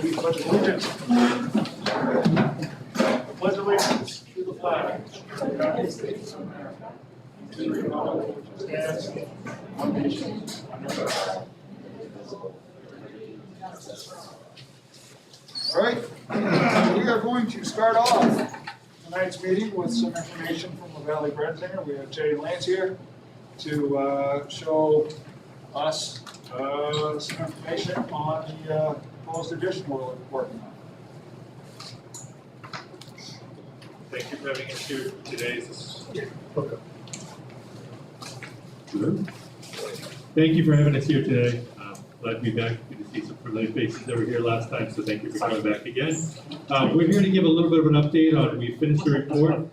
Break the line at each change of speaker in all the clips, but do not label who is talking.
Please pledge allegiance. Pledge allegiance to the flag of the United States of America, to the republic which stands one nation under God. All right, we are going to start off tonight's meeting with some information from the Valley Bread Center. We have Jay and Lance here to show us some information on the proposed addition we're working on.
Thank you for having us here today. Thank you for having us here today. Glad to be back. Good to see some familiar faces that were here last time, so thank you for coming back again. We're here to give a little bit of an update on, we finished the report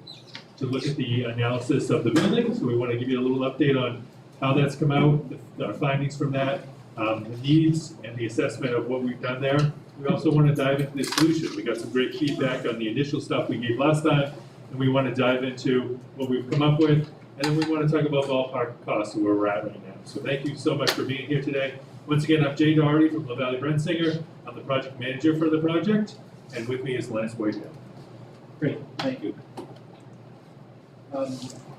to look at the analysis of the building, so we want to give you a little update on how that's come out, our findings from that, the needs and the assessment of what we've done there. We also want to dive into the solution. We got some great feedback on the initial stuff we gave last time, and we want to dive into what we've come up with, and then we want to talk about ballpark costs and where we're at right now. So thank you so much for being here today. Once again, I'm Jay Doherty from La Valley Brensinger. I'm the project manager for the project, and with me is Lance Whitehead.
Great, thank you.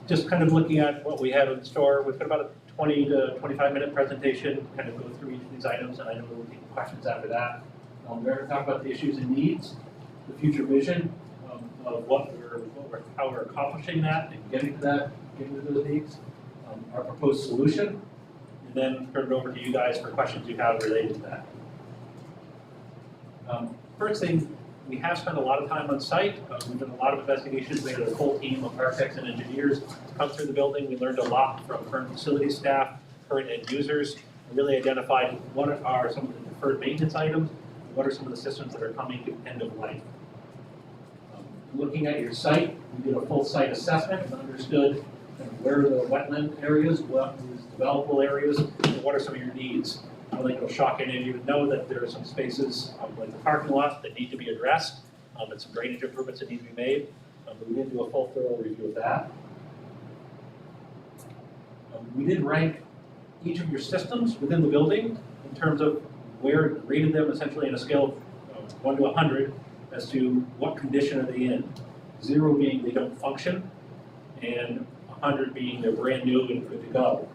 Just kind of looking at what we have in store, we've got about a 20 to 25 minute presentation, kind of go through each of these items, and I know we'll take questions after that. We're going to talk about the issues and needs, the future vision of how we're accomplishing that and getting to those needs, our proposed solution, and then turn it over to you guys for questions you have related to that. First thing, we have spent a lot of time on site. We've done a lot of investigations. We had a full team of architects and engineers come through the building. We learned a lot from current facility staff, current end users, and really identified what are some of the deferred maintenance items, and what are some of the systems that are coming to end of life. Looking at your site, we did a full site assessment and understood where are the wetland areas, what is developable areas, and what are some of your needs. I don't think it'll shock any of you to know that there are some spaces like the parking lot that need to be addressed, and some drainage improvements that need to be made. But we didn't do a full thorough review of that. We did rank each of your systems within the building in terms of where rated them essentially on a scale of 1 to 100 as to what condition are they in. 0 being they don't function, and 100 being they're brand new and good to go.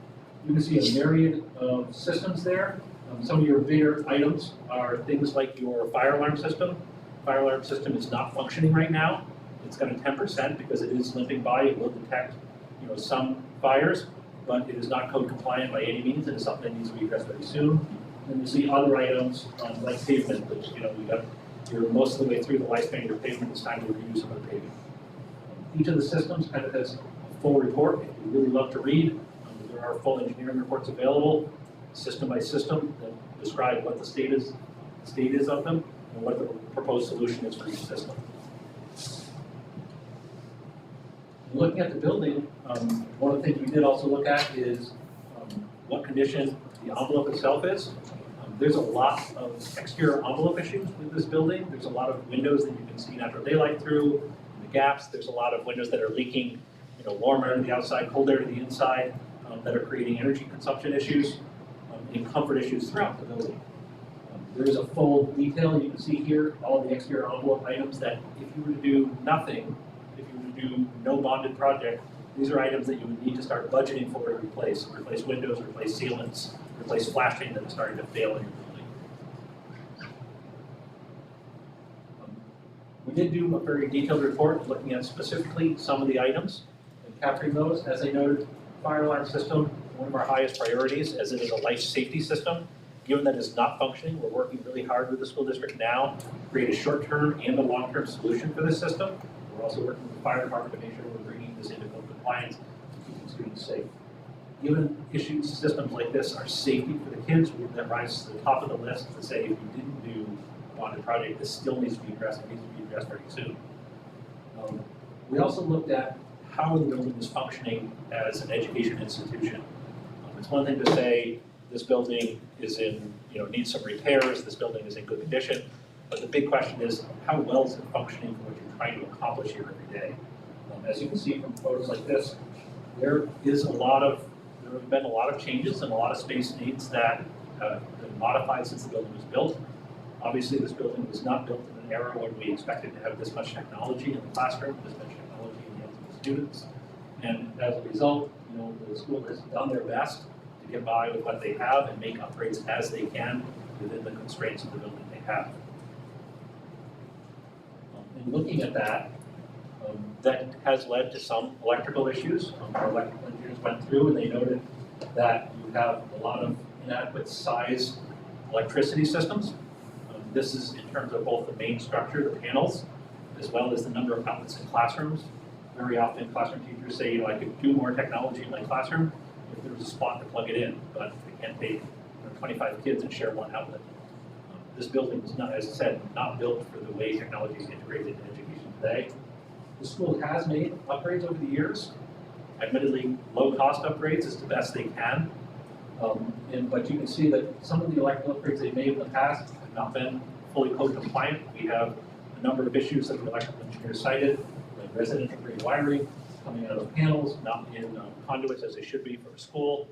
You can see a myriad of systems there. Some of your bigger items are things like your fire alarm system. Fire alarm system is not functioning right now. It's got a 10% because it is limping by. It will detect, some fires, but it is not code compliant by any means, and it's something that needs to be addressed very soon. And you see other items like pavement, which you're most of the way through the lifespan of your pavement. It's time to review some of the pavement. Each of the systems kind of has a full report. If you really love to read, there are full engineering reports available, system by system, that describe what the state is of them and what the proposed solution is for each system. Looking at the building, one of the things we did also look at is what condition the envelope itself is. There's a lot of exterior envelope issues with this building. There's a lot of windows that you can see natural daylight through, the gaps. There's a lot of windows that are leaking, warm air to the outside, cold air to the inside, that are creating energy consumption issues and comfort issues throughout the building. There is a full detail you can see here, all the exterior envelope items that if you were to do nothing, if you were to do no bonded project, these are items that you would need to start budgeting for to replace. Replace windows, replace sealants, replace flashing that is starting to fail in your building. We did do a very detailed report looking at specifically some of the items and capturing those. As I noted, fire alarm system, one of our highest priorities, as it is a life safety system. Given that it's not functioning, we're working really hard with the school district now to create a short-term and a long-term solution for this system. We're also working with the fire department to make sure we're bringing this into code compliance and keeping students safe. Given issues, systems like this are safety for the kids, that rises to the top of the list to say if you didn't do a bonded project, this still needs to be addressed. It needs to be addressed very soon. We also looked at how the building is functioning as an education institution. It's one thing to say this building is needs some repairs, this building is in good condition, but the big question is how well is it functioning for what you're trying to accomplish here every day? As you can see from photos like this, there have been a lot of changes and a lot of space needs that have been modified since the building was built. Obviously, this building was not built in an era when we expected to have this much technology in the classroom, this much technology in the hands of the students. And as a result, the school has done their best to get by with what they have and make upgrades as they can within the constraints of the building they have. In looking at that, that has led to some electrical issues. Our electrical engineers went through and they noted that you have a lot of inadequate size electricity systems. This is in terms of both the main structure, the panels, as well as the number of outlets in classrooms. Very often classroom teachers say, I could do more technology in my classroom if there was a spot to plug it in, but I can't take 25 kids and share one outlet. This building was not, as I said, not built for the way technology is integrated in education today. The school has made upgrades over the years. Admittedly, low-cost upgrades is the best they can. But you can see that some of the electrical upgrades they made in the past have not been fully code compliant. We have a number of issues that the electrical engineers cited, like residential grade wiring coming out of panels, not in conduits as they should be for a school.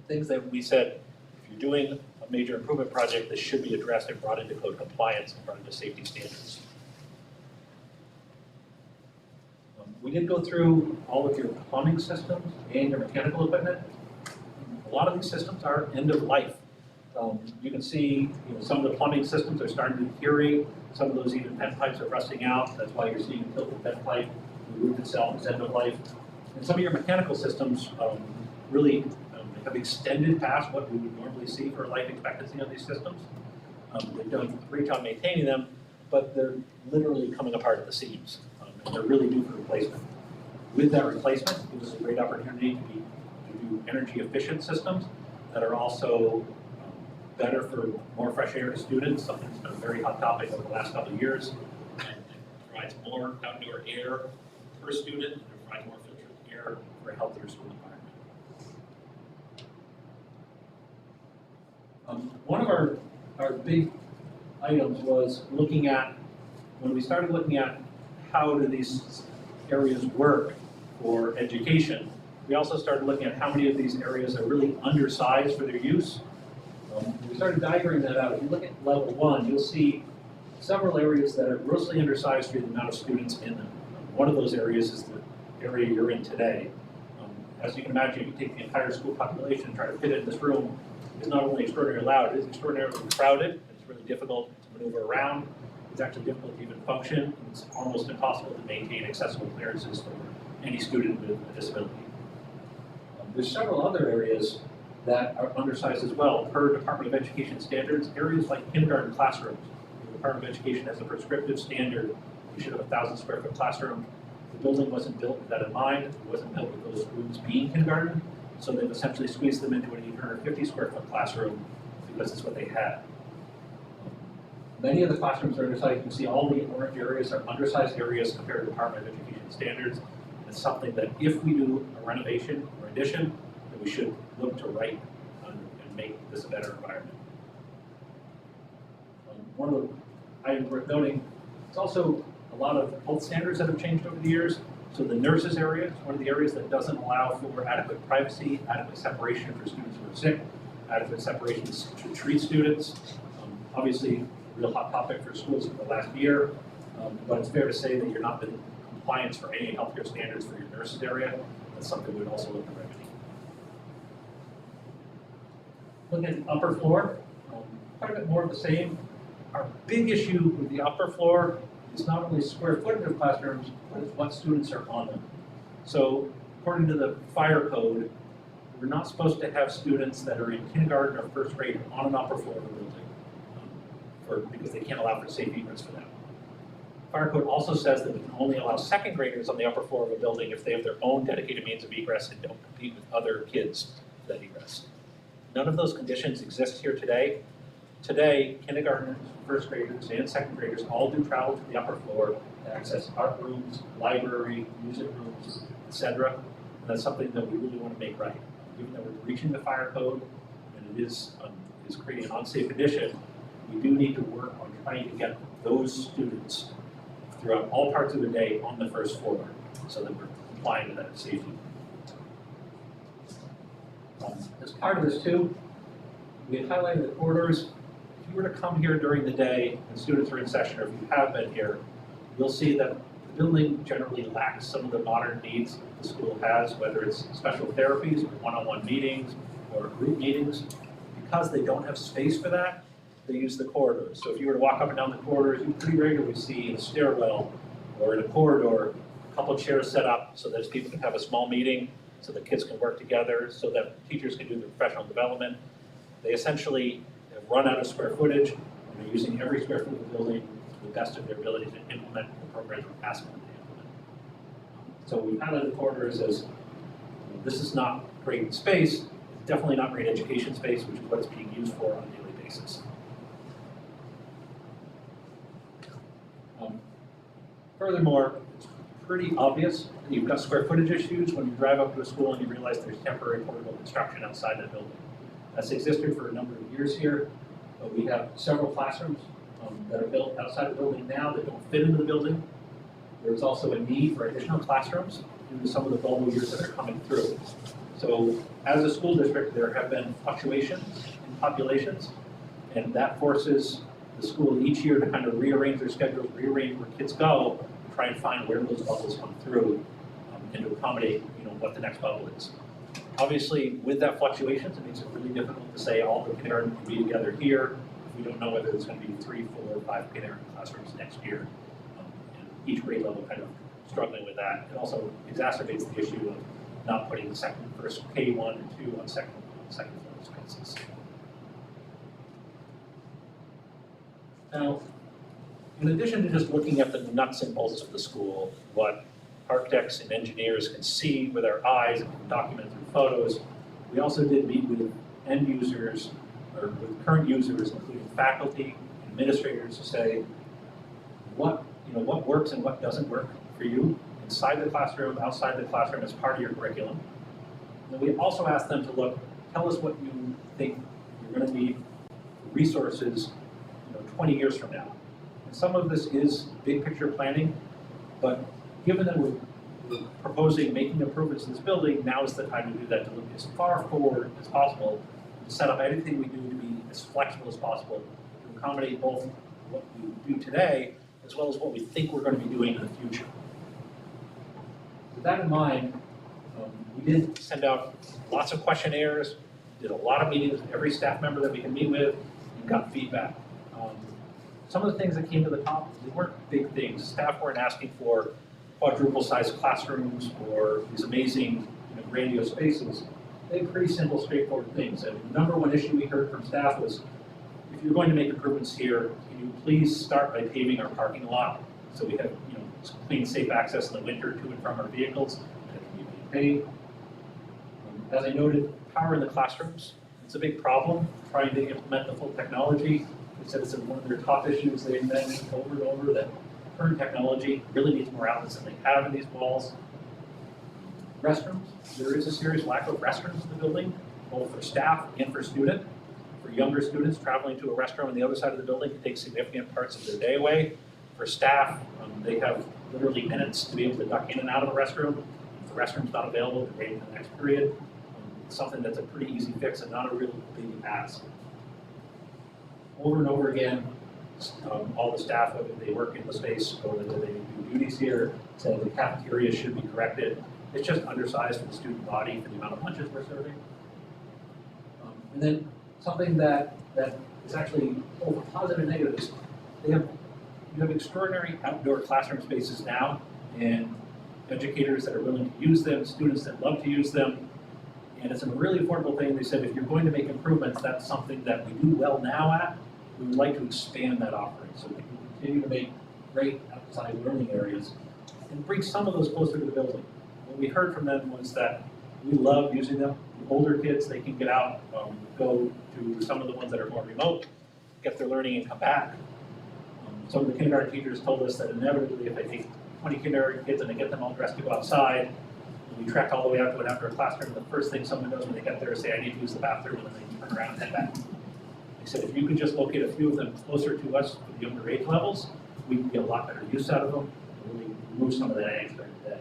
Things that we said, if you're doing a major improvement project, this should be addressed and brought into code compliance and brought into safety standards. We did go through all of your plumbing systems and your mechanical equipment. A lot of these systems are end of life. You can see some of the plumbing systems are starting to deteriorate. Some of those even vent pipes are rusting out. That's why you're seeing a tilted vent pipe. The roof itself is end of life. And some of your mechanical systems really have extended past what we would normally see for life expectancy on these systems. They've done a great job maintaining them, but they're literally coming apart at the seams. And they're really due for replacement. With that replacement, it was a great opportunity to do energy efficient systems that are also better for more fresh air to students, something that's been a very hot topic over the last couple of years, and provides more outdoor air per student and provides more filtered air for a healthier school environment. One of our big items was looking at, when we started looking at how do these areas work for education, we also started looking at how many of these areas are really undersized for their use. We started diagramming that out. If you look at level 1, you'll see several areas that are grossly undersized for the amount of students in them. One of those areas is the area you're in today. As you can imagine, if you take the entire school population and try to fit it in this room, it's not only extraordinarily loud, it is extraordinarily crowded. It's really difficult to maneuver around. It's actually difficult to even function. It's almost impossible to maintain accessible clearances for any student with a disability. There's several other areas that are undersized as well. Per Department of Education standards, areas like kindergarten classrooms. The Department of Education has a prescriptive standard. You should have a 1,000 square foot classroom. The building wasn't built with that in mind. It wasn't built with those rooms being kindergarten. So they've essentially squeezed them into an 850 square foot classroom because it's what they had. Many of the classrooms are undersized. You can see all the orange areas are undersized areas compared to Department of Education standards. It's something that if we do a renovation or addition, that we should look to right and make this a better environment. One of the items worth noting, it's also a lot of health standards that have changed over the years. So the nurses area is one of the areas that doesn't allow for adequate privacy, adequate separation for students who are sick, adequate separation to treat students. Obviously, a real hot topic for schools for the last year, but it's fair to say that you're not in compliance for any healthcare standards for your nurses area. That's something we'd also look to remedy. Looking at the upper floor, quite a bit more of the same. Our big issue with the upper floor is not only square footage of classrooms, but it's what students are on them. So according to the fire code, we're not supposed to have students that are in kindergarten or first grade on an upper floor of the building, because they can't allow for safety egress for them. Fire code also says that we can only allow second graders on the upper floor of a building if they have their own dedicated means of egress and don't compete with other kids for that egress. None of those conditions exist here today. Today, kindergartners, first graders, and second graders all do travel to the upper floor to access art rooms, library, music rooms, etc. And that's something that we really want to make right. Given that we're breaching the fire code and it is creating an unsafe condition, we do need to work on trying to get those students throughout all parts of the day on the first floor so that we're complying with that safety. As part of this too, we had highlighted the corridors. If you were to come here during the day and students are in session, or if you have been here, you'll see that the building generally lacks some of the modern needs the school has, whether it's special therapies or one-on-one meetings or group meetings. Because they don't have space for that, they use the corridors. So if you were to walk up and down the corridors, you pretty regularly see in a stairwell or in a corridor, a couple chairs set up so that people can have a small meeting, so that kids can work together, so that teachers can do their professional development. They essentially have run out of square footage, and are using every square foot of the building to the best of their ability to implement the programs we're asking them to implement. So we highlighted the corridors as, this is not great space, it's definitely not great education space, which is what it's being used for on a daily basis. Furthermore, it's pretty obvious that you've got square footage issues when you drive up to a school and you realize there's temporary portable construction outside that building. That's existed for a number of years here, but we have several classrooms that are built outside the building now that don't fit into the building. There's also a need for additional classrooms due to some of the bubble years that are coming through. So as a school district, there have been fluctuations in populations, and that forces the school each year to kind of rearrange their schedules, rearrange where kids go, and try and find where those bubbles come through, and to accommodate, what the next bubble is. Obviously, with that fluctuations, it makes it really difficult to say all the kindergarten can be together here. We don't know whether it's going to be 3, 4, 5 kindergarten classrooms next year. And each grade level kind of struggling with that. It also exacerbates the issue of not putting first K1 and 2 on second floor spaces. Now, in addition to just looking at the nuts and bolts of the school, what architects and engineers can see with our eyes and can document through photos, we also did meet with end users, or with current users, including faculty, administrators, to say what works and what doesn't work for you inside the classroom, outside the classroom as part of your curriculum. And we also asked them to tell us what you think you're going to need for resources 20 years from now. And some of this is big picture planning, but given that we're proposing making improvements in this building, now is the time to do that, to look as far forward as possible, to set up everything we do to be as flexible as possible, to accommodate both what we do today, as well as what we think we're going to be doing in the future. With that in mind, we did send out lots of questionnaires, did a lot of meetings with every staff member that we can meet with, and got feedback. Some of the things that came to the top, they weren't big things. Staff weren't asking for quadruple-sized classrooms or these amazing, grandiose spaces. They had pretty simple, straightforward things. And the number one issue we heard from staff was, if you're going to make improvements here, can you please start by paving our parking lot so we have, clean, safe access in the winter to and from our vehicles that can be paved. As I noted, power in the classrooms, it's a big problem trying to implement the full technology. They said it's one of their top issues. They mentioned over and over that current technology really needs more outlets than they have in these walls. Restrooms, there is a serious lack of restrooms in the building, both for staff and for student. For younger students, traveling to a restroom on the other side of the building can take significant parts of their day away. For staff, they have literally minutes to be able to duck in and out of a restroom. If the restroom's not available, they're waiting for the next period. It's something that's a pretty easy fix and not a real big ask. Over and over again, all the staff, whether they work in the space or whether they do duties here, said the cafeteria should be corrected. It's just undersized for the student body for the amount of lunches we're serving. And then something that is actually both positive and negative is you have extraordinary outdoor classroom spaces now, and educators that are willing to use them, students that love to use them, and it's a really affordable thing. They said if you're going to make improvements, that's something that we do well now at. We would like to expand that offering so we can continue to make great outside learning areas and bring some of those closer to the building. What we heard from them was that we love using them. The older kids, they can get out, go to some of the ones that are more remote, get their learning and come back. Some of the kindergarten teachers told us that inevitably if I take 20 kindergarten kids and I get them all dressed to go outside, and we track all the way out to an outdoor classroom, the first thing someone does when they get there is say, I need to use the bathroom, and then they turn around and head back. They said if you could just locate a few of them closer to us for the younger age levels, we can get a lot better use out of them and really remove some of that angst during the day.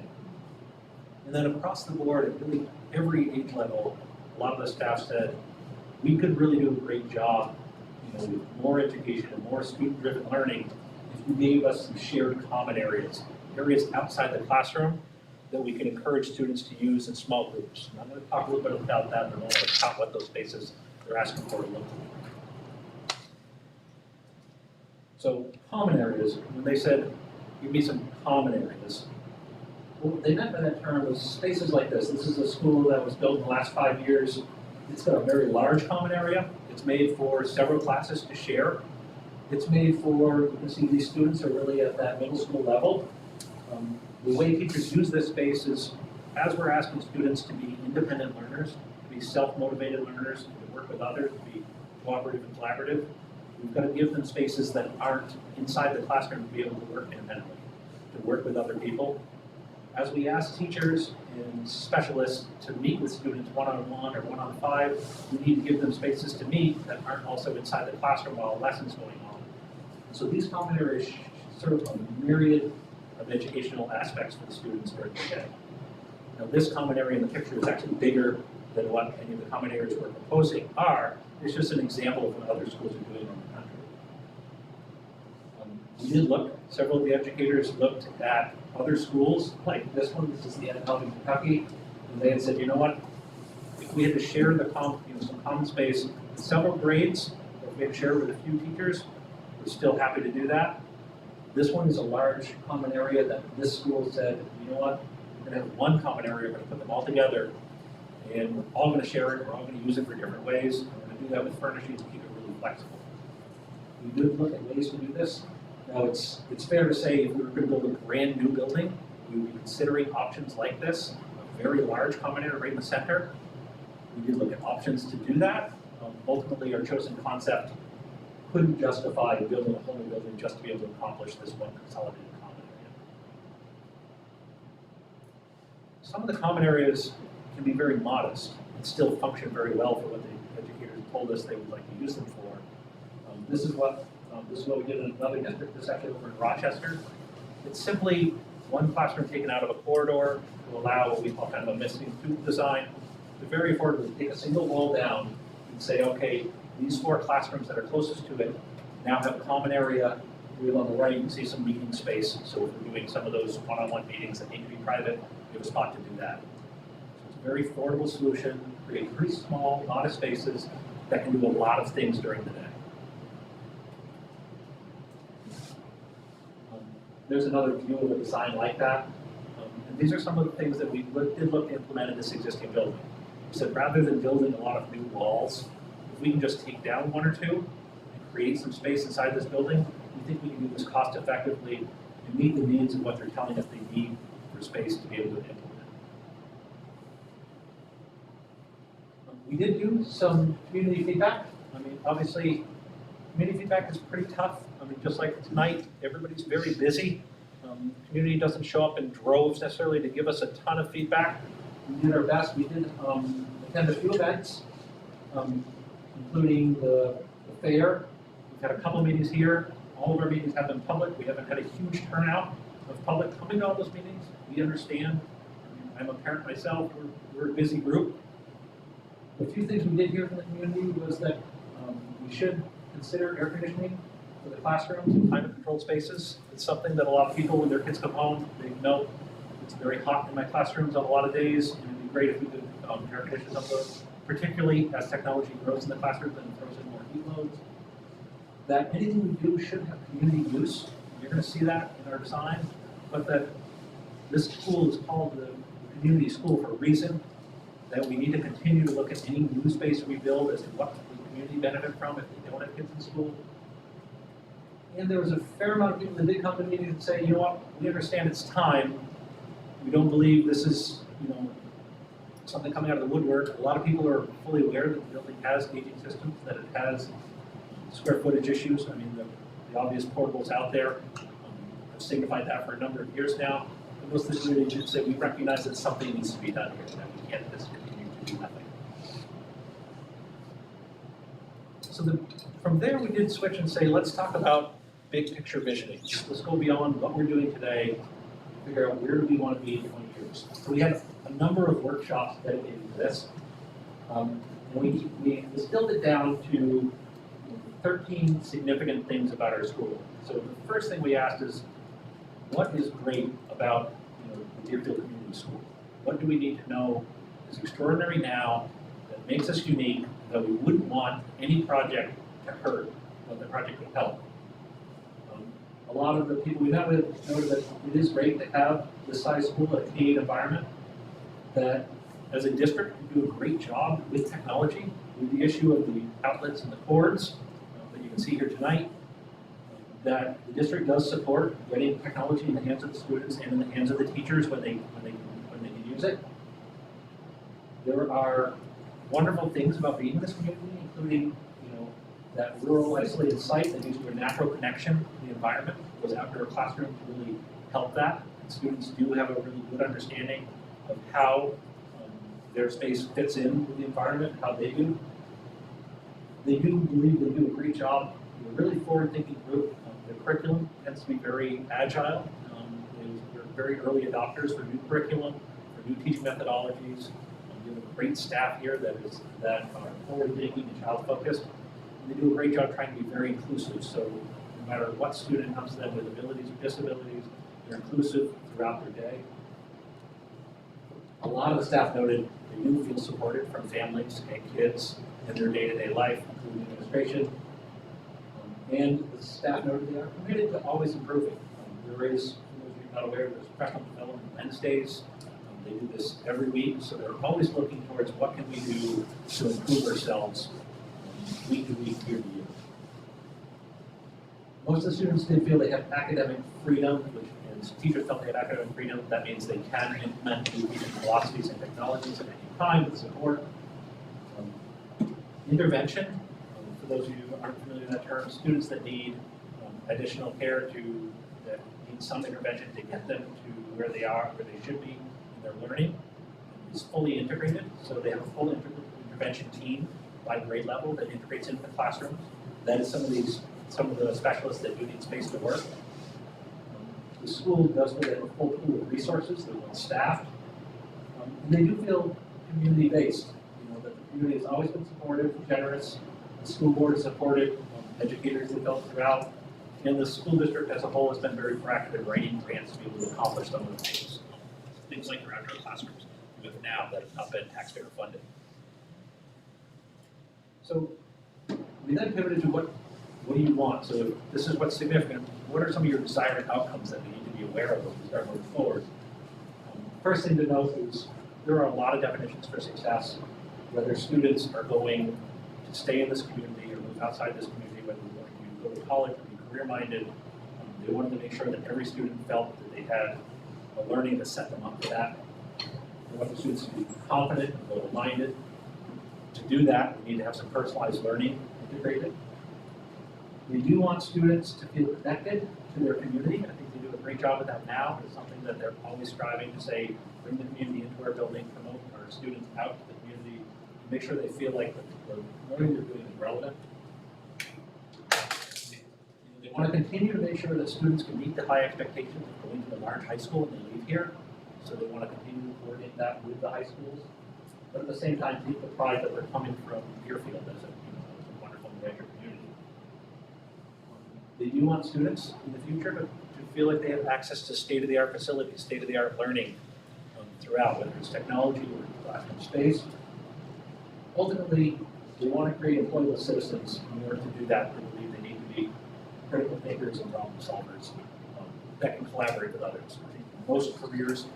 And then across the board, at really every age level, a lot of the staff said, we could really do a great job with more education and more student-driven learning if you gave us some shared common areas, areas outside the classroom that we can encourage students to use in small groups. And I'm going to talk a little bit about that in a moment, about what those spaces they're asking for to look like. So common areas, when they said, give me some common areas, what they meant by that term was spaces like this. This is a school that was built in the last 5 years. It's got a very large common area. It's made for several classes to share. It's made for, you can see these students are really at that middle school level. The way teachers use this space is, as we're asking students to be independent learners, to be self-motivated learners, to work with others, to be cooperative and collaborative, we've got to give them spaces that aren't inside the classroom to be able to work independently, to work with other people. As we ask teachers and specialists to meet with students one-on-one or one-on-5, we need to give them spaces to meet that aren't also inside the classroom while a lesson's going on. So these common areas serve a myriad of educational aspects for the students during the day. Now this common area in the picture is actually bigger than what any of the common areas we're proposing are. It's just an example of what other schools are doing around the country. We did look, several of the educators looked at other schools like this one. This is the end of Kentucky, and they had said, you know what, if we had to share the some common space with several grades, or if we had to share with a few teachers, we're still happy to do that. This one is a large common area that this school said, you know what, we're going to have one common area, we're going to put them all together, and we're all going to share it, we're all going to use it for different ways, and we're going to do that with furnishings to keep it really flexible. We did look at ways to do this. Now, it's fair to say if we were going to build a brand new building, we would be considering options like this, a very large common area right in the center. We did look at options to do that. Ultimately, our chosen concept couldn't justify building a whole new building just to be able to accomplish this one consolidated common area. Some of the common areas can be very modest and still function very well for what the educators told us they would like to use them for. This is what we did in another district. This is actually over in Rochester. It's simply one classroom taken out of a corridor to allow what we call kind of a missing tooth design. It's very affordable to take a single wall down and say, okay, these 4 classrooms that are closest to it now have a common area. On the right, you can see some meeting space. So if we're doing some of those one-on-one meetings that need to be private, we have a spot to do that. So it's a very affordable solution, create pretty small, modest spaces that can do a lot of things during the day. There's another view of a design like that. And these are some of the things that we did look to implement in this existing building. We said rather than building a lot of new walls, if we can just take down 1 or 2 and create some space inside this building, we think we can do this cost effectively and meet the needs of what they're telling us they need for space to be able to implement. We did do some community feedback. I mean, obviously, community feedback is pretty tough. I mean, just like tonight, everybody's very busy. Community doesn't show up in droves necessarily to give us a ton of feedback. We did our best. We did attend a few events, including the fair. We've had a couple of meetings here. All of our meetings have been public. We haven't had a huge turnout of public coming to all those meetings. We understand. I'm a parent myself. We're a busy group. The few things we did hear from the community was that we should consider air conditioning for the classrooms and climate-controlled spaces. It's something that a lot of people, when their kids come home, they know it's very hot in my classrooms on a lot of days, and it'd be great if we could air condition some of those, particularly as technology grows in the classrooms and throws in more heat loads. That anything we do should have community use. You're going to see that in our design, but that this school is called the community school for a reason, that we need to continue to look at any new space we build as to what the community benefit from if they don't have kids in school. And there was a fair amount of people that did come to meetings and say, you know what, we understand it's time. We don't believe this is, something coming out of the woodwork. A lot of people are fully aware that the building has aging systems, that it has square footage issues. I mean, the obvious portables out there have signified that for a number of years now. And most of the community did say we recognize that something needs to be done here, that we can't just continue to do nothing. So from there, we did switch and say, let's talk about big picture visioning. Let's go beyond what we're doing today, figure out where do we want to be in 20 years. So we had a number of workshops dedicated to this. And we distilled it down to 13 significant things about our school. So the first thing we asked is, what is great about the Deerfield Community School? What do we need to know is extraordinary now, that makes us unique, that we wouldn't want any project to hurt, but the project would help? A lot of the people we met with noted that it is great to have this size school, a Canadian environment, that as a district we do a great job with technology, with the issue of the outlets and the cords that you can see here tonight, that the district does support getting technology in the hands of the students and in the hands of the teachers when they can use it. There are wonderful things about being in this community, including that rural isolated site that gives you a natural connection to the environment. Those outdoor classrooms really help that. And students do have a really good understanding of how their space fits in with the environment, how they do. They do believe they do a great job. They're a really forward-thinking group. The curriculum tends to be very agile. They're very early adopters for new curriculum, for new teaching methodologies. We have a great staff here that are forward-thinking and child-focused. They do a great job trying to be very inclusive, so no matter what student comes to them with abilities or disabilities, they're inclusive throughout their day. A lot of the staff noted they do feel supported from families and kids in their day-to-day life, including administration. And the staff noted they are committed to always improving. There is, for those of you not aware, there's professional development Wednesdays. They do this every week, so they're always looking towards what can we do to improve ourselves week to week, year to year. Most of the students did feel they have academic freedom, which means teachers felt they have academic freedom. That means they can implement new teaching philosophies and technologies at any time with support. Intervention, for those of you who aren't familiar with that term, students that need additional care that need some intervention to get them to where they are, where they should be in their learning, is fully integrated. So they have a full intervention team by grade level that integrates into the classrooms. That is some of the specialists that do need space to work. The school does feel they have a full pool of resources, they're well staffed, and they do feel community-based. That the community has always been supportive, generous, the school board is supported, educators have felt throughout, and the school district as a whole has been very proactive in writing grants to be able to accomplish some of the things. Things like your outdoor classrooms, with now that have not been taxpayer funded. So we then pivoted to what do you want? So if this is what's significant, what are some of your desired outcomes that we need to be aware of as we start moving forward? First thing to note is there are a lot of definitions for success, whether students are going to stay in this community or move outside this community, whether they're going to go to college or be career-minded. They wanted to make sure that every student felt that they had a learning that set them up for that. They want the students to be confident and goal-minded. To do that, we need to have some personalized learning integrated. We do want students to feel connected to their community. I think they do a great job of that now. It's something that they're always striving to say, bring the community into our building, promote our students out to the community, make sure they feel like the learning they're doing is relevant. They want to continue to make sure that students can meet the high expectations of going to the large high school when they leave here. So they want to continue to coordinate that with the high schools. But at the same time, keep the pride that they're coming from Deerfield as a wonderful major community. They do want students in the future to feel like they have access to state-of-the-art facilities, state-of-the-art learning throughout, whether it's technology or classroom space. Ultimately, they want to create employable citizens. In order to do that, they believe they need to be critical thinkers and problem solvers that can collaborate with others. I think most careers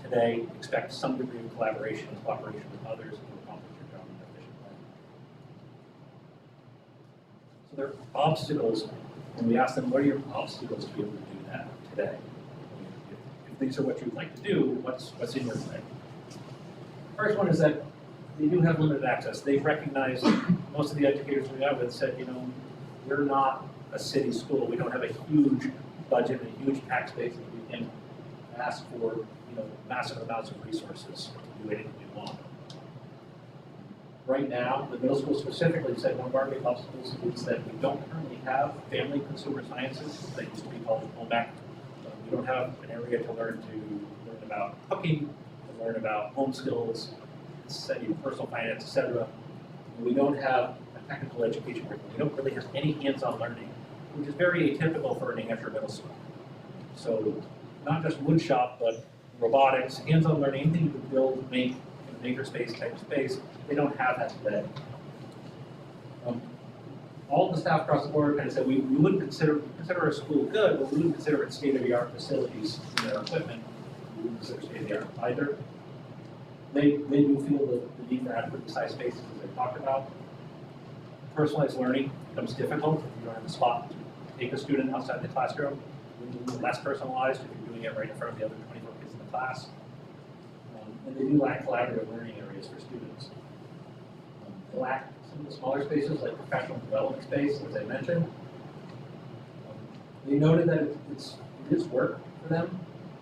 today expect some degree of collaboration and cooperation with others to accomplish your job in an efficient way. So there are obstacles, when we ask them, what are your obstacles to be able to do that today? If these are what you'd like to do, what's in your way? First one is that they do have limited access. They've recognized, most of the educators we have with said, we're not a city school. We don't have a huge budget, a huge tax base that we can ask for massive amounts of resources to do anything we want. Right now, the middle school specifically said one of our big obstacles is that we don't currently have family consumer sciences that used to be called home ec. We don't have an area to learn about cooking, to learn about home skills, study personal finance, etc. We don't have a technical education curriculum. We don't really have any hands-on learning, which is very atypical for a New Hampshire middle school. So not just wood shop, but robotics, hands-on learning, anything you could build, make in a makerspace type space, they don't have that today. All the staff across the board kind of said we wouldn't consider our school good, but we wouldn't consider it state-of-the-art facilities in their equipment. We wouldn't consider state-of-the-art either. They do feel the need for adequately sized spaces as they talked about. Personalized learning becomes difficult if you don't have a spot to take a student outside the classroom. It's a little less personalized if you're doing it right in front of the other 24 kids in the class. And they do lack collaborative learning areas for students. They lack some of the smaller spaces like professional development space, as I mentioned. They noted that it is work for them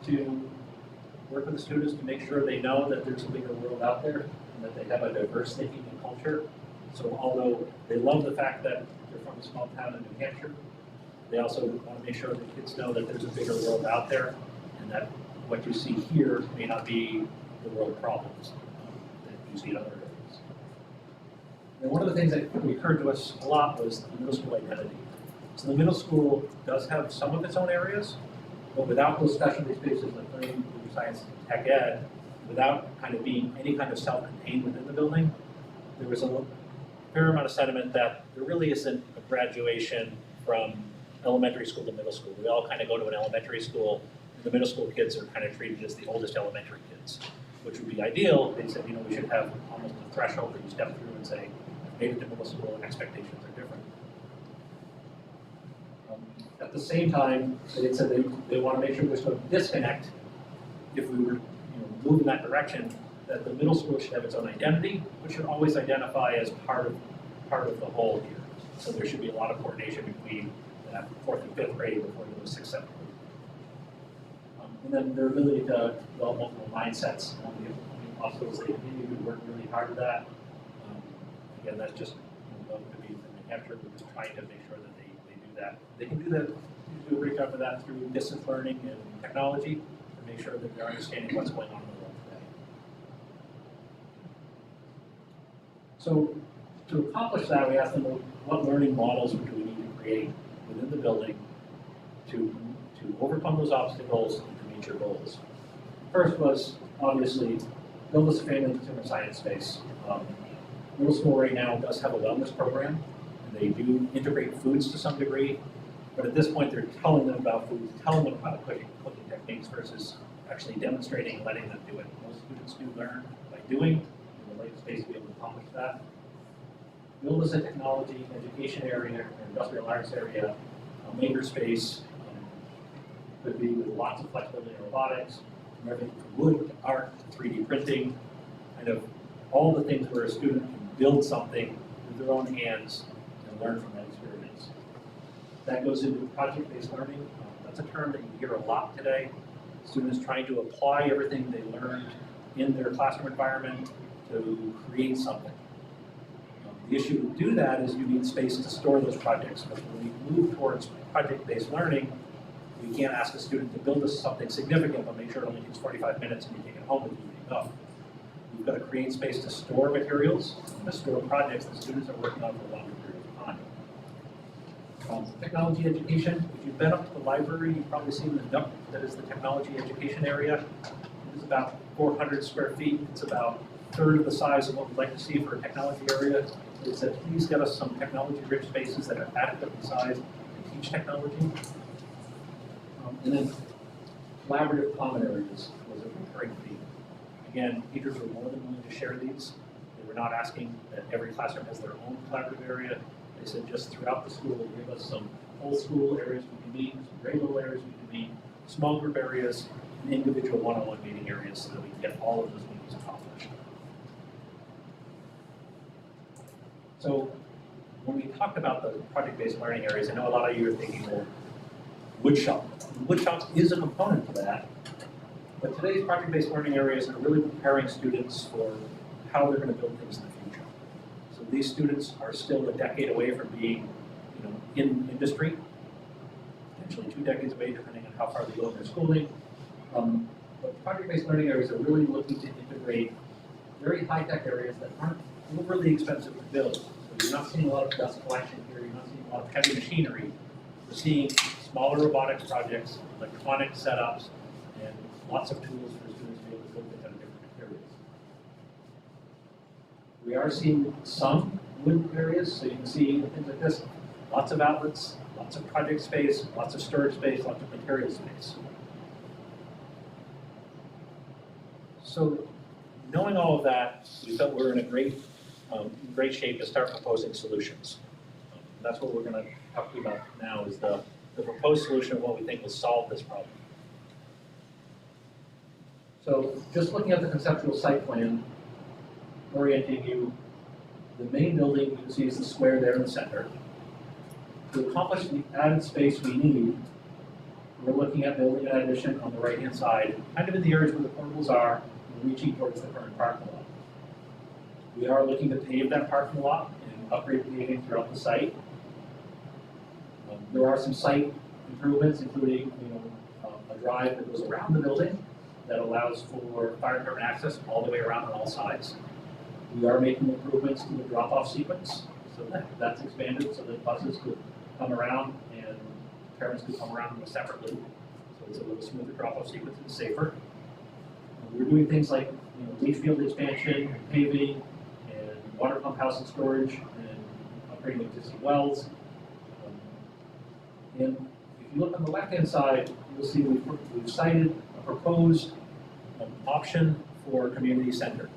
to work with the students to make sure they know that there's a bigger world out there and that they have a diverse thinking and culture. So although they love the fact that they're from a small town in New Hampshire, they also want to make sure that kids know that there's a bigger world out there and that what you see here may not be the world problems that you see in other areas. And one of the things that occurred to us a lot was the middle school identity. So the middle school does have some of its own areas, but without those specialty spaces like learning, computer science, and tech ed, without kind of being any kind of self-contained within the building, there was a fair amount of sentiment that there really isn't a graduation from elementary school to middle school. We all kind of go to an elementary school, and the middle school kids are kind of treated as the oldest elementary kids, which would be ideal. They said, we should have almost a threshold that you step through and say, I've made it to middle school and expectations are different. At the same time, they said they want to make sure there's no disconnect if we were move in that direction, that the middle school should have its own identity, but should always identify as part of the whole here. So there should be a lot of coordination between that 4th and 5th grade before there was 6th, 7th grade. And then their ability to develop multiple mindsets among the hospitals, they continue to work really hard at that. Again, that's just to be from New Hampshire. We're just trying to make sure that they do that. They can do that, do a great job of that through distance learning and technology to make sure that they're understanding what's going on in the world today. So to accomplish that, we asked them what learning models do we need to create within the building to overcome those obstacles and to meet your goals. First was obviously build us a family consumer science space. Middle school right now does have a wellness program, and they do integrate foods to some degree, but at this point they're telling them about foods, telling them about cooking techniques versus actually demonstrating and letting them do it. Most students do learn by doing, and the right space to be able to accomplish that. Build us a technology education area, an industrial arts area, a maker space, could be with lots of flexibility in robotics, from everything from wood to art to 3D printing, kind of all the things where a student can build something with their own hands and learn from that experience. That goes into project-based learning. That's a term that you hear a lot today. Students trying to apply everything they learned in their classroom environment to create something. The issue to do that is you need space to store those projects. But when we move towards project-based learning, we can't ask a student to build us something significant, but make sure it only takes 45 minutes and you take it home with you enough. We've got to create space to store materials and to store projects that students are working on for a longer period of time. Technology education, if you've been up to the library, you've probably seen the duct that is the technology education area. It is about 400 square feet. It's about a third of the size of what we'd like to see for a technology area. They said, please get us some technology-rich spaces that are adequately sized to teach technology. And then collaborative common areas was a recurring theme. Again, teachers were more than willing to share these. They were not asking that every classroom has their own collaborative area. They said just throughout the school, give us some whole school areas we can meet, some grade level areas we can meet, small group areas, and individual one-on-one meeting areas so that we can get all of those meetings accomplished. So when we talked about the project-based learning areas, I know a lot of you are thinking, well, woodshop. Woodshop is a component to that, but today's project-based learning areas are really preparing students for how they're going to build things in the future. So these students are still a decade away from being, in industry, potentially 2 decades away, depending on how far they go in their schooling. But project-based learning areas are really looking to integrate very high-tech areas that aren't overly expensive to build. So So you're not seeing a lot of dust collection here, you're not seeing a lot of heavy machinery. We're seeing smaller robotics projects, electronic setups, and lots of tools for students to be able to build things out of different materials. We are seeing some wood areas, so you can see things like this, lots of outlets, lots of project space, lots of storage space, lots of material space. So knowing all of that, we felt we're in a great shape to start proposing solutions. That's what we're going to talk to you about now is the proposed solution of what we think will solve this problem. So just looking at the conceptual site plan, orienting you, the main building you can see is the square there in the center. To accomplish the added space we need, we're looking at building an addition on the right-hand side, kind of in the areas where the portables are, and reaching towards the current parking lot. We are looking to pave that parking lot and upgrade paving throughout the site. There are some site improvements, including a drive that goes around the building that allows for fire department access all the way around on all sides. We are making improvements to the drop-off sequence, so that's expanded so that buses could come around and parents could come around in a separate loop. So it's a little smoother drop-off sequence and safer. We're doing things like leach field expansion, paving, and water pump house and storage, and upgrading existing wells. And if you look on the left-hand side, you'll see we've cited a proposed option for community center.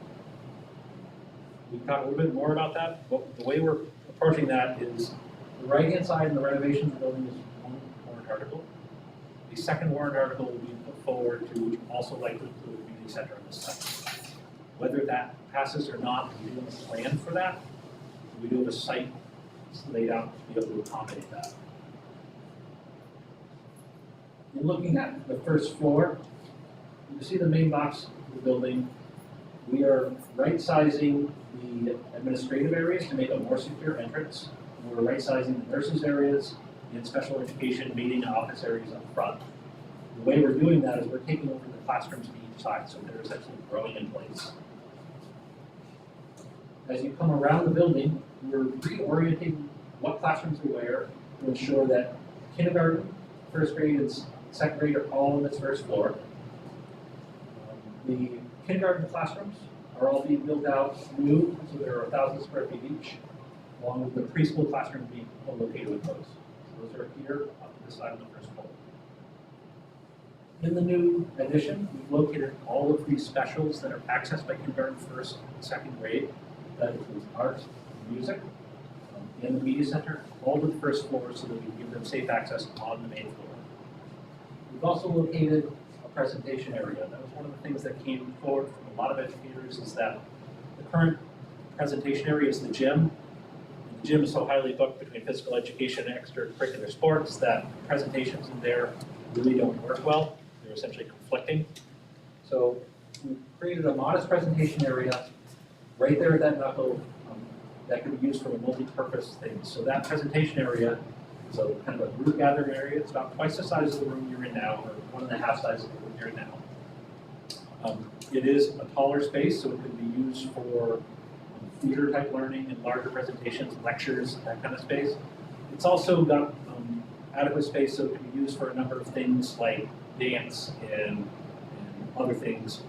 We can talk a little bit more about that, but the way we're approaching that is the right-hand side in the renovation of the building is one warrant article. The second warrant article will be put forward to also likely include a community center on this site. Whether that passes or not, we do have a plan for that. We do have a site laid out to be able to accommodate that. In looking at the first floor, you see the main box of the building. We are right-sizing the administrative areas to make a more secure entrance. We're right-sizing the nurses' areas and special education meeting and office areas up front. The way we're doing that is we're taking over the classrooms to each side, so they're essentially growing in place. As you come around the building, we're reorienting what classrooms are where to ensure that kindergarten, first grade, and second grade are all on this first floor. The kindergarten classrooms are all being built out new, so there are 1,000 square feet each, along with the preschool classrooms being co-located with those. So those are here up to the side of the first floor. In the new addition, we've located all of these specials that are accessed by kindergarten, first, and second grade. That includes art, music, and the media center, all to the first floor so that we can give them safe access on the main floor. We've also located a presentation area. That was one of the things that came forward from a lot of educators is that the current presentation area is the gym. The gym is so highly booked between physical education and extracurricular sports that presentations in there really don't work well. They're essentially conflicting. So we created a modest presentation area right there at that knuckle that can be used for a multi-purpose thing. So that presentation area is a kind of a group gathering area. It's about twice the size of the room you're in now, or 1.5 size of the room you're in now. It is a taller space, so it can be used for theater type learning and larger presentations, lectures, that kind of space. It's also got adequate space so it can be used for a number of things like dance and other things.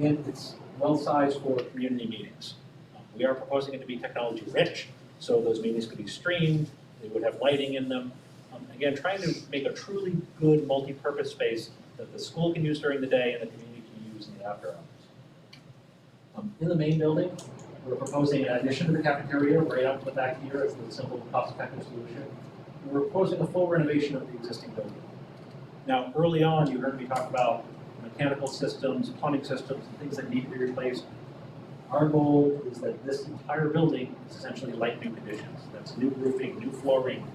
And it's well sized for community meetings. We are proposing it to be technology rich, so those meetings could be streamed, they would have lighting in them. Again, trying to make a truly good multi-purpose space that the school can use during the day and the community can use in the after hours. In the main building, we're proposing an addition to the cafeteria right up the back here as the simple cost-effective solution. And we're proposing a full renovation of the existing building. Now, early on, you heard me talk about mechanical systems, plumbing systems, and things that need to be replaced. Our goal is that this entire building is essentially like new conditions. That's new roofing, new flooring,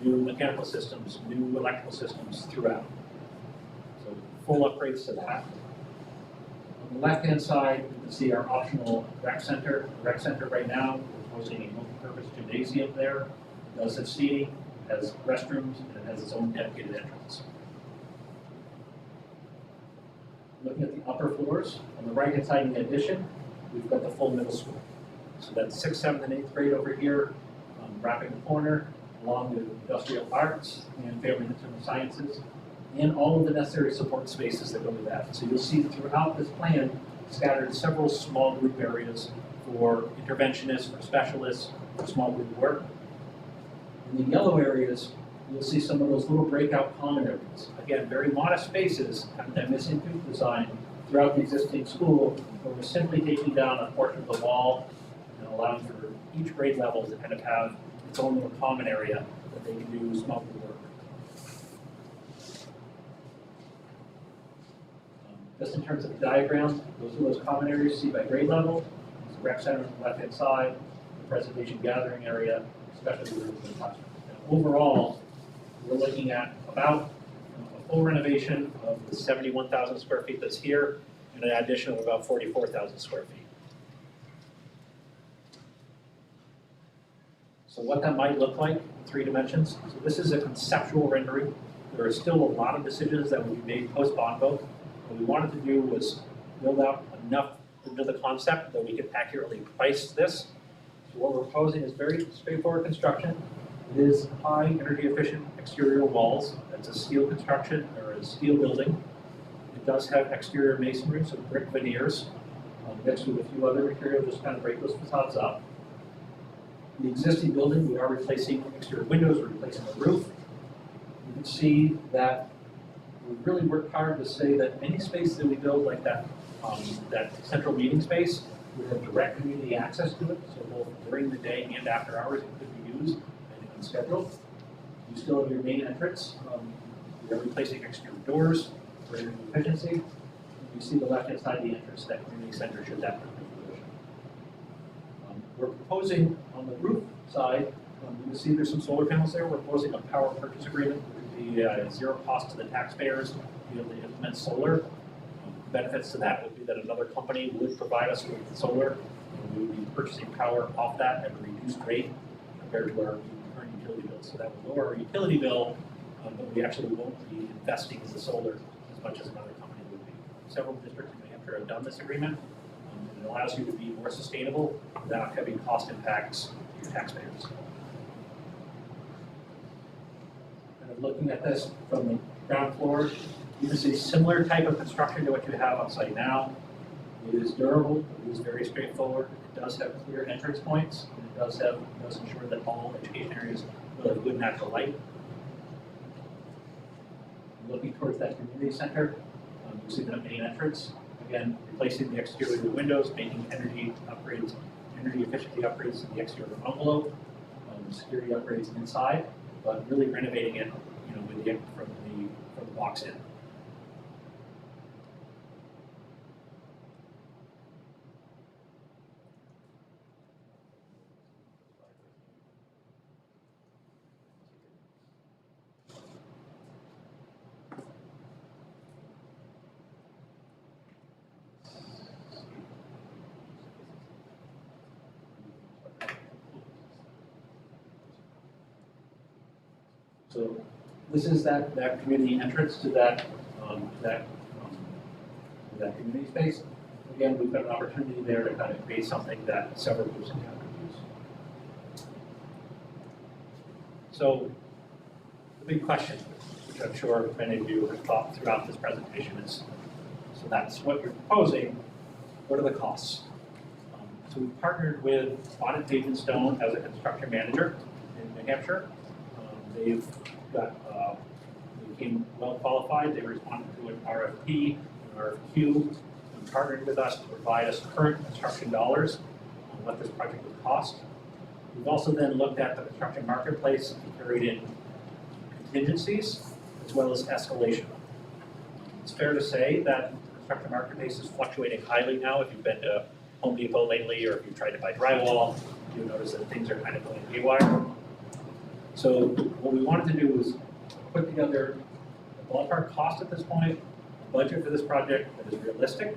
new mechanical systems, new electrical systems throughout. So full upgrades to that. On the left-hand side, you can see our optional rec center. The rec center right now, we're proposing a multi-purpose gymnasium there. It does have seating, it has restrooms, and it has its own dedicated entrance. Looking at the upper floors, on the right-hand side in the addition, we've got the full middle school. So that's 6th, 7th, and 8th grade over here, wrapping the corner, along with industrial arts and family and consumer sciences, and all of the necessary support spaces that go with that. So you'll see throughout this plan scattered several small group areas for interventionists, for specialists, for small group work. In the yellow areas, you'll see some of those little breakout common areas. Again, very modest spaces, kind of that missing tooth design throughout the existing school, where we're simply taking down a portion of the wall and allowing for each grade level to kind of have its own little common area that they can do small group work. Just in terms of the diagram, those are those common areas you see by grade level. There's the rec center on the left-hand side, the presentation gathering area, especially rooms in the classroom. And overall, we're looking at about a full renovation of the 71,000 square feet that's here, and an addition of about 44,000 square feet. So what that might look like in 3 dimensions. So this is a conceptual rendering. There are still a lot of decisions that will be made post-bond vote. What we wanted to do was build out enough into the concept that we could accurately price this. So what we're proposing is very straightforward construction. It is high energy efficient exterior walls. It's a steel construction or a steel building. It does have exterior masonry, so brick veneers, mixed with a few other materials just kind of break those facades up. The existing building, we are replacing exterior windows, we're replacing the roof. You can see that we really worked hard to say that any space that we build like that, that central meeting space, we have direct community access to it, so both during the day and after hours it could be used depending on schedule. You still have your main entrance. We are replacing exterior doors for energy efficiency. And you see the left-hand side of the entrance, that community center should that come to fruition. We're proposing on the roof side, you can see there's some solar panels there. We're proposing a power purchase agreement. The zero cost to the taxpayers to be able to implement solar. Benefits to that would be that another company would provide us with solar, and we would be purchasing power off that at a reduced rate compared to our current utility bill. So that would lower our utility bill, but we actually won't be investing in the solar as much as another company would be. Several districts in New Hampshire have done this agreement, and it allows you to be more sustainable without having cost impacts to your taxpayers. Looking at this from the ground floor, you can see similar type of construction to what you have on site now. It is durable, it is very straightforward, it does have clear entrance points, and it does ensure that all education areas will have good natural light. Looking towards that community center, you see the main entrance. Again, replacing the exterior windows, making energy upgrades, energy efficiency upgrades in the exterior envelope, security upgrades inside, but really renovating it, with the from the box in. So this is that community entrance to that community space. Again, we've got an opportunity there to kind of create something that several groups in town could use. So the big question, which I'm sure many of you have thought throughout this presentation, is, so that's what you're proposing, what are the costs? So we've partnered with Bonnet Page and Stone as a construction manager in New Hampshire. They've got, they became well qualified. They responded to an RFP, an RFQ, and partnered with us to provide us current construction dollars on what this project would cost. We've also then looked at the construction marketplace and carried in contingencies as well as escalation. It's fair to say that the construction marketplace is fluctuating highly now. If you've been to Home Depot lately, or if you've tried to buy drywall, you'll notice that things are kind of going haywire. So what we wanted to do was put together a ballpark cost at this point, a budget for this project that is realistic,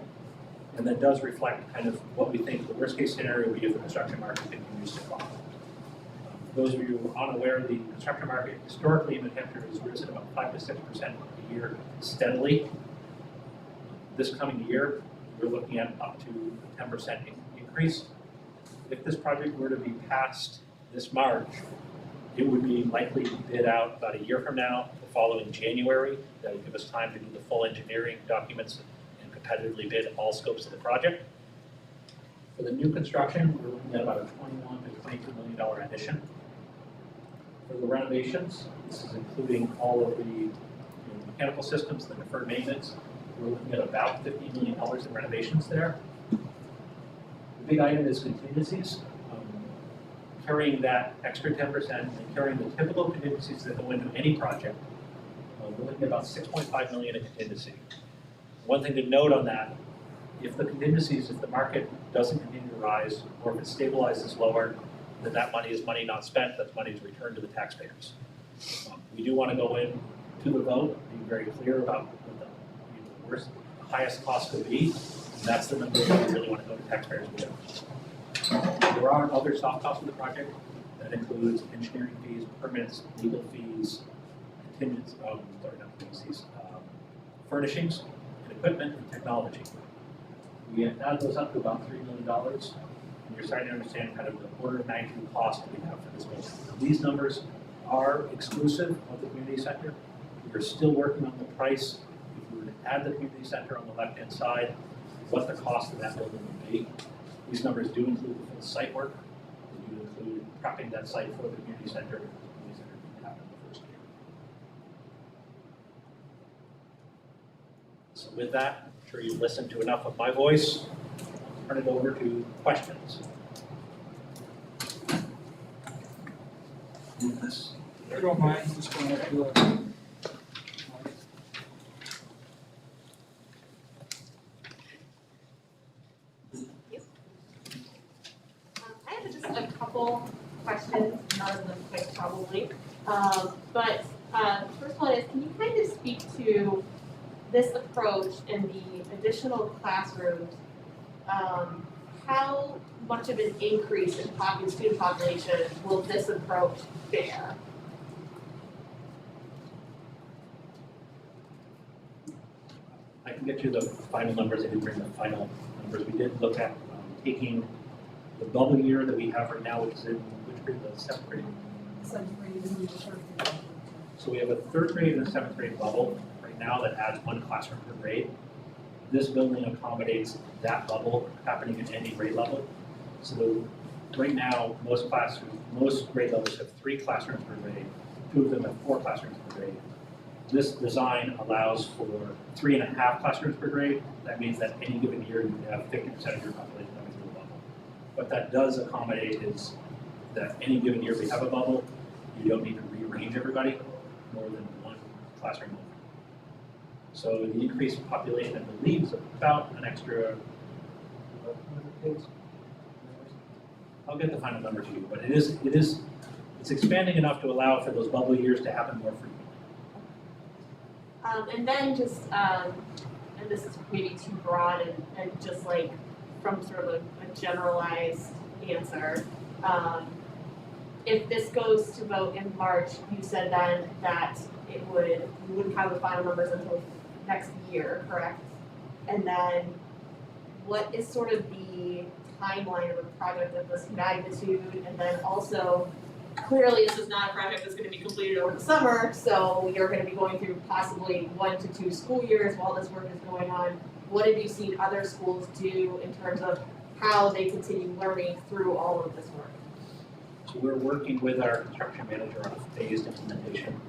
and that does reflect kind of what we think the worst case scenario would be if the construction market continues to fall. For those of you who are unaware, the construction market historically in New Hampshire has risen about 5 to 6% a year steadily. This coming year, we're looking at up to a 10% increase. if this project were to be passed this March, it would be likely to bid out about a year from now, the following January. That would give us time to do the full engineering documents and competitively bid all scopes of the project. For the new construction, we're looking at about a $21 to $22 million addition. For the renovations, this is including all of the mechanical systems, the deferred maintenance. We're looking at about $50 million in renovations there. The big item is contingencies. Carrying that extra 10% and carrying the typical contingencies that go into any project. We're looking at about $6.5 million in contingency. One thing to note on that, if the contingencies, if the market doesn't continue to rise, or if it stabilizes lower, then that money is money not spent, that's money to return to the taxpayers. We do want to go in to the vote, being very clear about what the worst, highest cost could be, and that's the number that we really want to go to taxpayers with. There are other soft costs of the project. That includes engineering fees, permits, legal fees, furnishings, and equipment and technology. We add those up to about $3 million, and you're starting to understand kind of the order of magnitude cost that we have for this building. These numbers are exclusive of the community center. We're still working on the price. If we were to add the community center on the left-hand side, what the cost of that building would be. These numbers do include the full site work. They do include prepping that site for the community center. The community center can happen in the first year. So with that, I'm sure you've listened to enough of my voice. I'll turn it over to questions.
I don't mind, just going up to the.
I have just a couple questions, none of them quick probably. But the first one is, can you kind of speak to this approach and the additional classrooms? How much of an increase in student population will this approach bear?
I can get you the final numbers. I didn't bring the final numbers. We did look at taking the bubble year that we have right now, which is in which grade? The 7th grade. So we have a 3rd grade and a 7th grade bubble right now that adds 1 classroom per grade. This building accommodates that bubble happening at any grade level. So right now, most grade levels have 3 classrooms per grade. 2 of them have 4 classrooms per grade. This design allows for 3.5 classrooms per grade. That means that any given year you have 50% of your population coming through the bubble. What that does accommodate is that any given year we have a bubble, you don't need to rearrange everybody more than 1 classroom over. So the increased population, I believe, is about an extra 100 kids. I'll get the final number to you, but it's expanding enough to allow for those bubble years to happen more frequently.
And then just, and this is maybe too broad and just like from sort of a generalized answer. If this goes to vote in March, you said then that you wouldn't have the final numbers until next year, correct? And then what is sort of the timeline of a project of this magnitude? And then also, clearly this is not a project that's going to be completed over the summer, so you're going to be going through possibly 1 to 2 school years while this work is going on. What have you seen other schools do in terms of how they continue learning through all of this work?
So we're working with our construction manager on a phased implementation.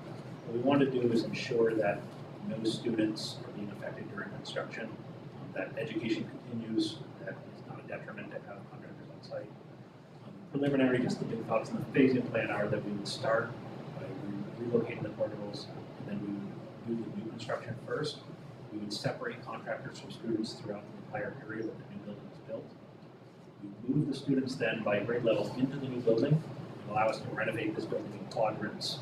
What we want to do is ensure that no students are being affected during construction, that education continues, that it's not a detriment to have contractors on site. Preliminary, just the big thoughts in the phasing plan are that we would start by relocating the portables, and then we would do the new construction first. We would separate contractors from students throughout the entire period that the new building was built. We move the students then by grade level into the new building and allow us to renovate this building in quadrants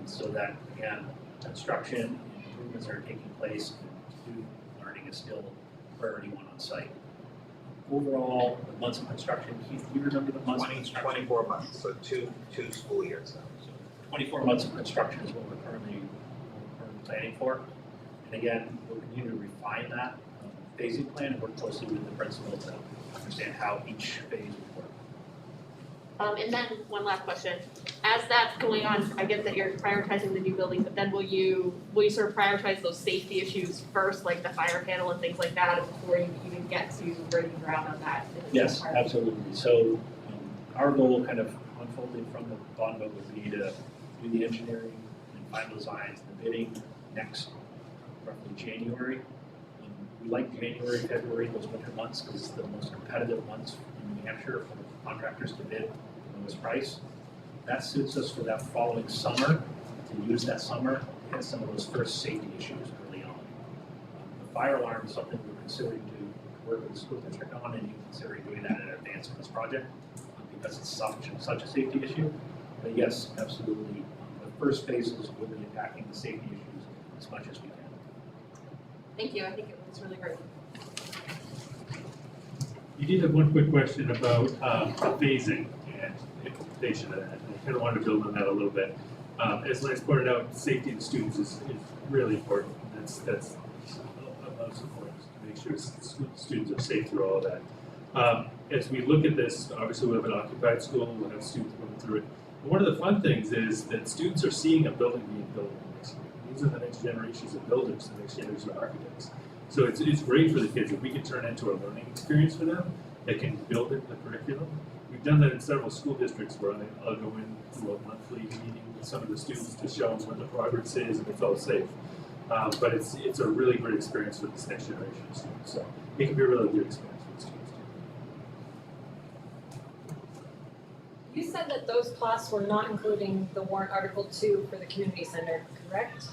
so that, again, construction and improvements are taking place and student learning is still priority 1 on site. Overall, the months of construction, Keith, do you remember the months of construction?
24 months, so two school years now.
So 24 months of construction is what we're currently planning for. And again, we'll continue to refine that phasing plan and work closely with the principal to understand how each phase would work.
And then one last question, as that's going on, I get that you're prioritizing the new building, but then will you sort of prioritize those safety issues first, like the fire panel and things like that, before you even get to breaking ground on that?
Yes, absolutely. So our goal kind of unfolding from the bond vote would be to do the engineering and final designs, the bidding next roughly January. We like January, February, those winter months, because it's the most competitive months in New Hampshire for contractors to bid the lowest price. That suits us for that following summer, to use that summer to hit some of those first safety issues early on. The fire alarm is something we're considering to work with the school district on, and you consider doing that in advance of this project, because it's such a safety issue. But yes, absolutely, the first phases will be attacking the safety issues as much as we can.
Thank you, I think it was really great.
You did have one quick question about phasing and implementation of that. I kind of wanted to build on that a little bit. As Lance pointed out, safety of students is really important. That's of importance to make sure students are safe through all of that. As we look at this, obviously we have an occupied school, we'll have students going through it. But one of the fun things is that students are seeing a building being built next year. These are the next generations of builders, the next generation of architects. So it's great for the kids if we can turn it into a learning experience for them that can build into the curriculum. We've done that in several school districts where I'll go in to a monthly meeting with some of the students to show them what the progress is and it's all safe. But it's a really great experience for this next generation of students. So it can be a really good experience for the students too.
You said that those costs were not including the warrant article 2 for the community center, correct?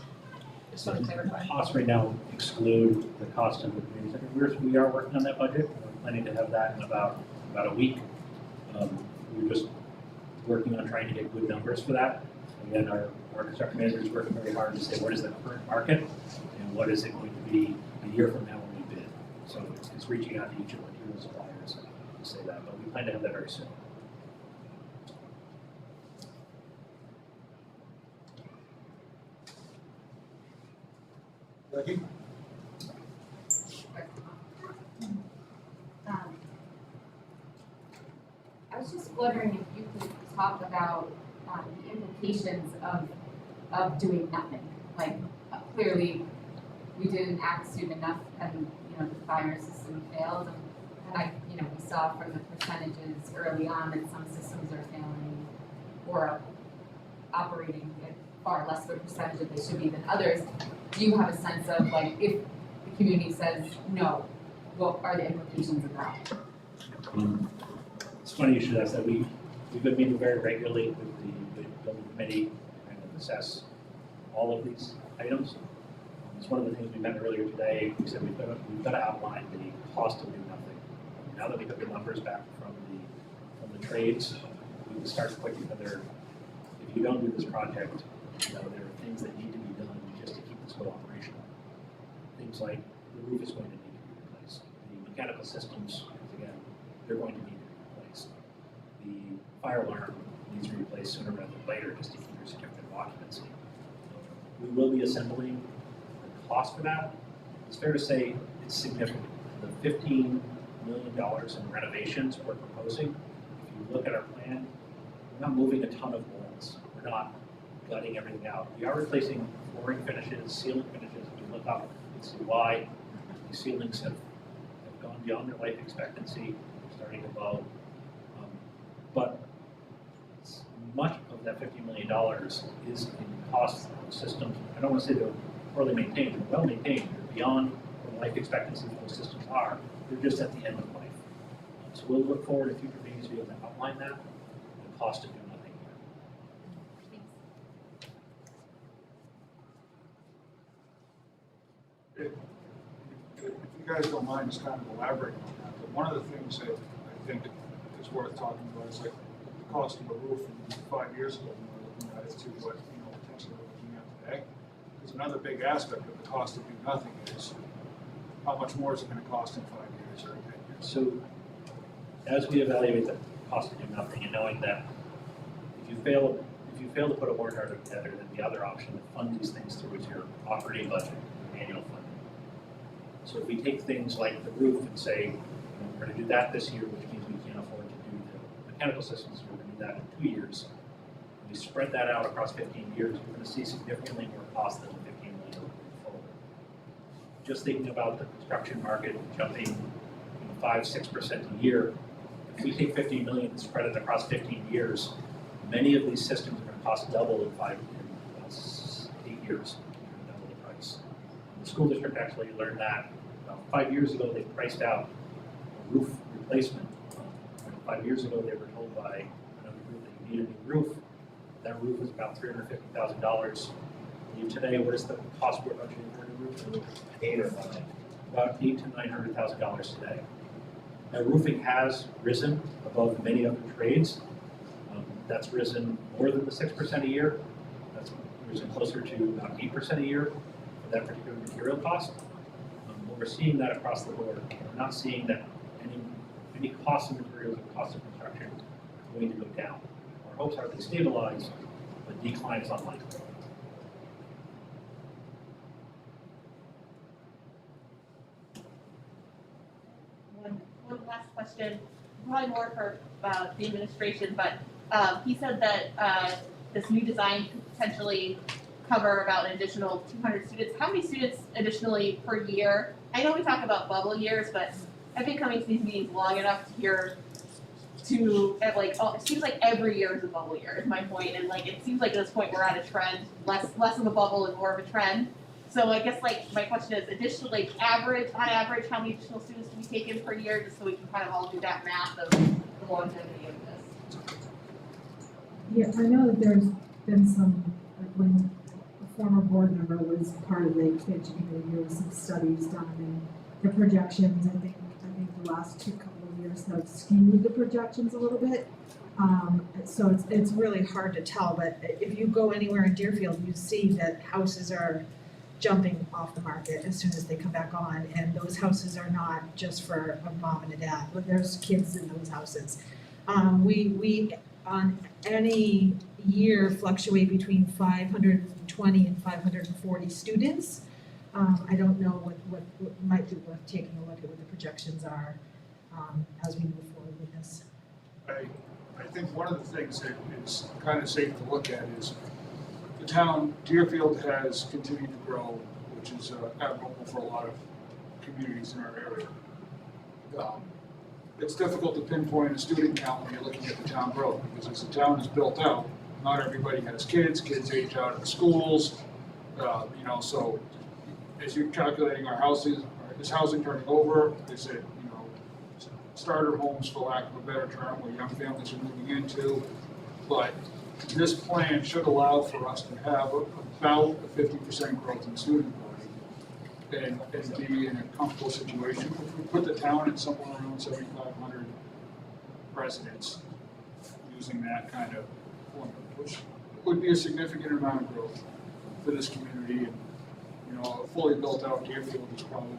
Just want to clarify.
Costs right now exclude the cost of the community center. We are working on that budget. We're planning to have that in about a week. We're just working on trying to get good numbers for that. Again, our construction manager is working very hard to say what is the current market and what is it going to be a year from now when we bid. So it's reaching out to each of the material suppliers to say that, but we plan to have that very soon.
Becky?
I was just wondering if you could talk about the implications of doing nothing. Like, clearly, we didn't act soon enough, and the fire system failed, and we saw from the percentages early on that some systems are failing or operating at far less of a percentage that they should be than others. Do you have a sense of, like, if the community says no, what are the implications of that?
It's funny you should ask that. We've been meeting very regularly with the building committee and assess all of these items. It's one of the things we met earlier today. We said we've got to outline the cost of doing nothing. Now that we got the numbers back from the trades, we can start to put together. If you don't do this project, there are things that need to be done just to keep the school operational. Things like the roof is going to need to be replaced. The mechanical systems, again, they're going to need to be replaced. The fire alarm needs to be replaced sooner rather than later just to keep your certificate of occupancy. We will be assembling the cost for that. It's fair to say it's significant. The $15 million in renovations we're proposing, if you look at our plan, we're not moving a ton of walls. We're not gutting everything out. We are replacing flooring finishes, ceiling finishes. If you look up, you can see why these ceilings have gone beyond their life expectancy, starting to bow. But much of that $50 million is in cost of the systems. I don't want to say they're poorly maintained, they're well maintained, they're beyond what life expectancy of those systems are. They're just at the end of life. So we'll look forward to future meetings to be able to outline that, the cost of doing nothing here.
If you guys don't mind just kind of elaborating on that, but one of the things that I think is worth talking about is like the cost of a roof from 5 years ago, when we were looking at it to what potentially we're looking at today. Because another big aspect of the cost of doing nothing is how much more is it going to cost in 5 years or 10 years?
So as we evaluate the cost of doing nothing, and knowing that if you fail to put a warrant article together, then the other option to fund these things through is your operating budget, your annual funding. So if we take things like the roof and say, we're going to do that this year, which means we can't afford to do the mechanical systems, we're going to that in 2 years. When you spread that out across 15 years, you're going to see significantly more cost than the 15 million going forward. Just thinking about the construction market jumping 5-6% a year, if we take 15 million and spread it across 15 years, many of these systems are going to cost double in 8 years, double the price. The school district actually learned that about 5 years ago. They priced out a roof replacement. 5 years ago, they were told by another group that you need a new roof. That roof was about $350,000. Today, what is the cost we're budgeting for a new roof?
8 or 9.
About $800,000 to $900,000 today. Now, roofing has risen above many other trades. That's risen more than the 6% a year. That's risen closer to about 8% a year for that particular material cost. But we're seeing that across the board. We're not seeing that any cost of materials or cost of construction is going to go down. Our hopes are they stabilize, but decline is unlikely.
One last question, probably more for the administration, but he said that this new design could potentially cover about an additional 200 students. How many students additionally per year? I know we talk about bubble years, but I've been coming to these meetings long enough to hear it seems like every year is a bubble year is my point, and it seems like at this point we're at a trend, less of a bubble and more of a trend. So I guess my question is additionally, on average, how many additional students do we take in per year, just so we can kind of all do that math of the longevity of this?
Yeah, I know that there's been some, when a former board member was part of the expansion committee, there was some studies done and the projections, I think the last couple of years have skewed the projections a little bit. So it's really hard to tell, but if you go anywhere in Deerfield, you see that houses are jumping off the market as soon as they come back on, and those houses are not just for a mom and a dad, but there's kids in those houses. We on any year fluctuate between 520 and 540 students. I don't know what might be worth taking a look at what the projections are as we move forward with this.
I think one of the things that is kind of safe to look at is the town, Deerfield has continued to grow, which is abnormal for a lot of communities in our area. It's difficult to pinpoint a student count when you're looking at the town growth, because as the town is built out, not everybody has kids age out of the schools, so as you're calculating our houses, is housing turning over, is it, starter homes, for lack of a better term, where young families are moving into, but this plan should allow for us to have about a 50% growth in student body and be in a comfortable situation. If we put the town at somewhere around 7,500 residents using that kind of formula, which would be a significant amount of growth for this community. And, a fully built out Deerfield is probably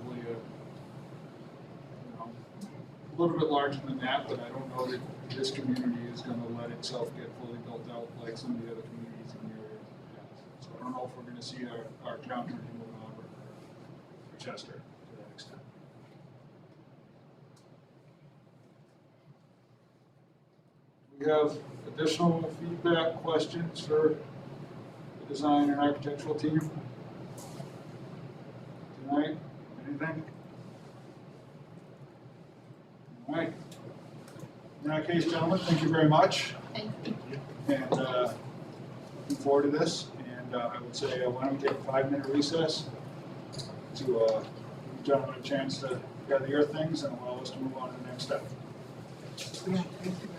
a little bit larger than that, but I don't know that this community is going to let itself get fully built out like some of the other communities in the area have. So I don't know if we're going to see our town turn into Auburn or Chester to that extent. We have additional feedback, questions for the design and architectural team tonight? Anything? All right. In that case, gentlemen, thank you very much.
Thank you.
And looking forward to this. And I would say, why don't we take a 5-minute recess to give the gentlemen a chance to gather your things and allow us to move on to the next step.
Yeah, thank you.